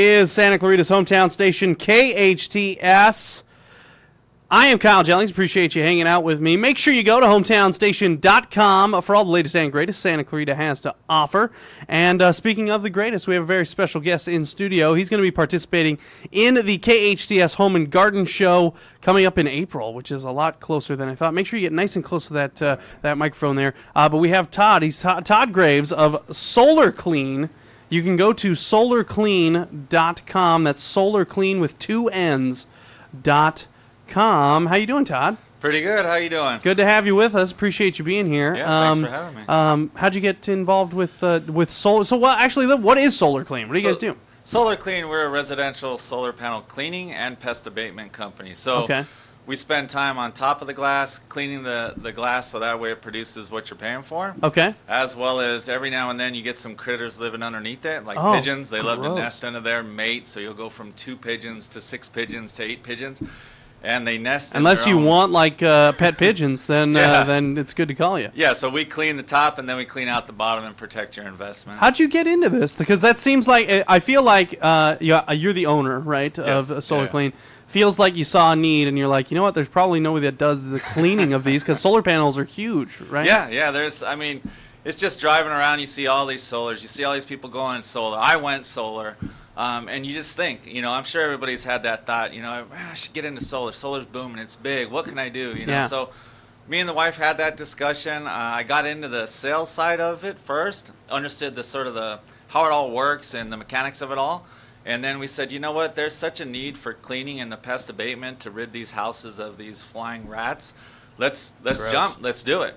Is Santa Clarita's hometown station, KHTS. I am Kyle Jennings. Appreciate you hanging out with me. Make sure you go to hometownstation.com for all the latest and greatest Santa Clarita has to offer. And speaking of the greatest, we have a very special guest in studio. He's going to be participating in the KHTS Home and Garden Show coming up in April, which is a lot closer than I thought. Make sure you get nice and close to that microphone there. But we have Todd. He's Todd Graves of Solarclean. You can go to solarclean.com. That's Solarclean with two N's, .com. How you doing, Todd? Pretty good. How you doing? Good to have you with us. Appreciate you being here. Yeah, thanks for having me. How'd you get involved with solar? So, well, actually, what is Solarclean? What do you guys do? Solarclean, we're a residential solar panel cleaning and pest abatement company. So we spend time on top of the glass, cleaning the glass so that way it produces what you're paying for. Okay. As well as every now and then you get some critters living underneath it, like pigeons. They love to nest under their mate, so you'll go from 2 pigeons to 6 pigeons to 8 pigeons. And they nest unless you want like pet pigeons, then then it's good to call you. Yeah, so we clean the top and then we clean out the bottom and protect your investment. How'd you get into this? Because that seems like I feel like you're the owner, right, of Solarclean. Feels like you saw a need and you're like, you know what? There's probably nobody that does the cleaning of these because solar panels are huge, right? Yeah. It's just driving around. You see all these solars. You see all these people going solar. I went solar. And you just think, I'm sure everybody's had that thought, I should get into solar. Solar's booming. It's big. What can I do? So me and the wife had that discussion. I got into the sales side of it first, understood how it all works and the mechanics of it all. And then we said, you know what? There's such a need for cleaning and the pest abatement to rid these houses of these flying rats. Let's jump. Let's do it.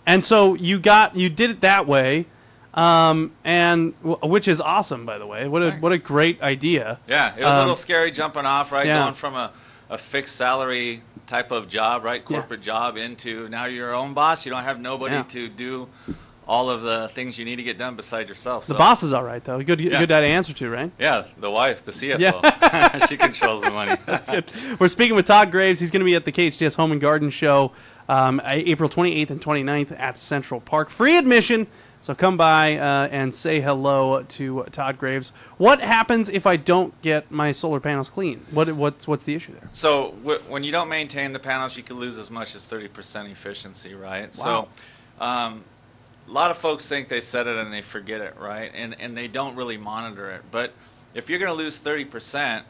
And so you did it that way. And which is awesome, by the way. What a great idea. Yeah, it was a little scary jumping off, right? Yeah. Going from a fixed salary type of job, right? Corporate job into now you're your own boss. You don't have nobody to do all of the things you need to get done besides yourself. The boss is all right, though. Good guy to answer to, right? Yeah, the wife, the CFO. She controls the money. That's good. We're speaking with Todd Graves. He's going to be at the KHTS Home and Garden Show April 28th and 29th at Central Park. Free admission. So come by and say hello to Todd Graves. What happens if I don't get my solar panels clean? What's the issue there? So when you don't maintain the panels, you can lose as much as 30% efficiency, right? Wow. So a lot of folks think they set it and they forget it, right? And they don't really monitor it. But if you're going to lose 30%,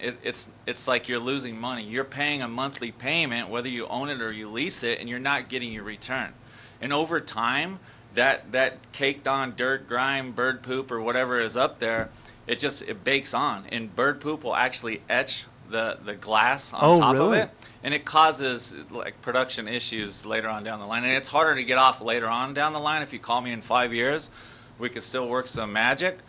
it's like you're losing money. You're paying a monthly payment, whether you own it or you lease it, and you're not getting your return. And over time, that caked on dirt, grime, bird poop, or whatever is up there, it bakes on, and bird poop will actually etch the glass on top of it, and it causes like production issues later on down the line. And it's harder to get off later on down the line. If you call me in 5 years, we could still work some magic,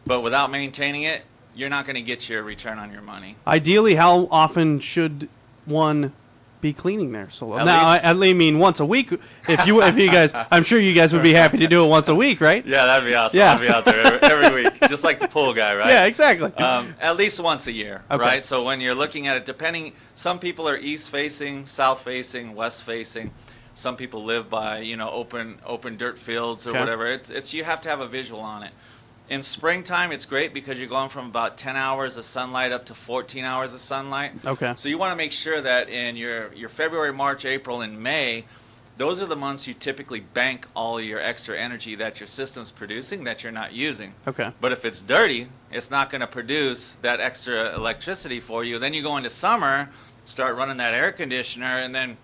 but without maintaining it, you're not going to get your return on your money. Ideally, how often should one be cleaning there? So now I mean once a week. If you guys, I'm sure you guys would be happy to do it once a week, right? Yeah, that'd be awesome. Yeah. I'd be out there every week, just like the pool guy, right? Yeah, exactly. At least once a year, right? So when you're looking at it, some people are east facing, south facing, west facing. Some people live by open dirt fields or whatever. It's you have to have a visual on it. In springtime, it's great because you're going from about 10 hours of sunlight up to 14 hours of sunlight. Okay. So you want to make sure that in your February, March, April, and May, those are the months you typically bank all your extra energy that your system's producing that you're not using. Okay. But if it's dirty, it's not going to produce that extra electricity for you. Then you go into summer, start running that air conditioner, and then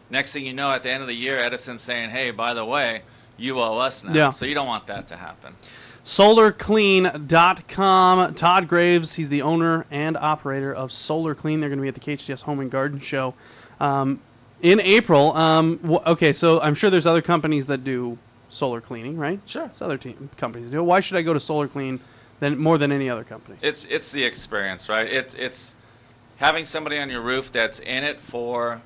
next thing you know, at the end of the year, Edison's saying, hey, by the way, you owe us now. Yeah. So you don't want that to happen. Solarclean.com. Todd Graves, he's the owner and operator of Solarclean. They're going to be at the KHTS Home and Garden Show in April. Okay, so I'm sure there's other companies that do solar cleaning, right? Sure. There's other companies that do it. Why should I go to Solarclean more than any other company? It's the experience, right? It's having somebody on your roof that's in it for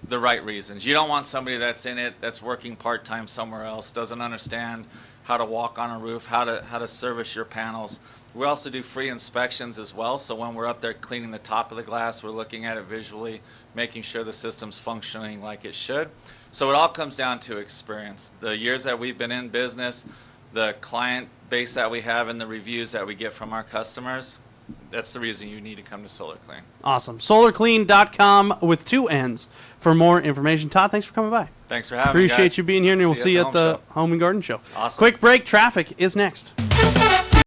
the right reasons. You don't want somebody that's in it that's working part-time somewhere else, doesn't understand how to walk on a roof, how to service your panels. We also do free inspections as well, so when we're up there cleaning the top of the glass, we're looking at it visually, making sure the system's functioning like it should. So it all comes down to experience. The years that we've been in business, the client base that we have, and the reviews that we get from our customers, that's the reason you need to come to Solarclean. Awesome. Solarclean.com with 2 N's for more information. Todd, thanks for coming by. Thanks for having me, guys. Appreciate you being here, and we'll see you at the Show. Home and Garden Show. Awesome. Quick break. Traffic is next.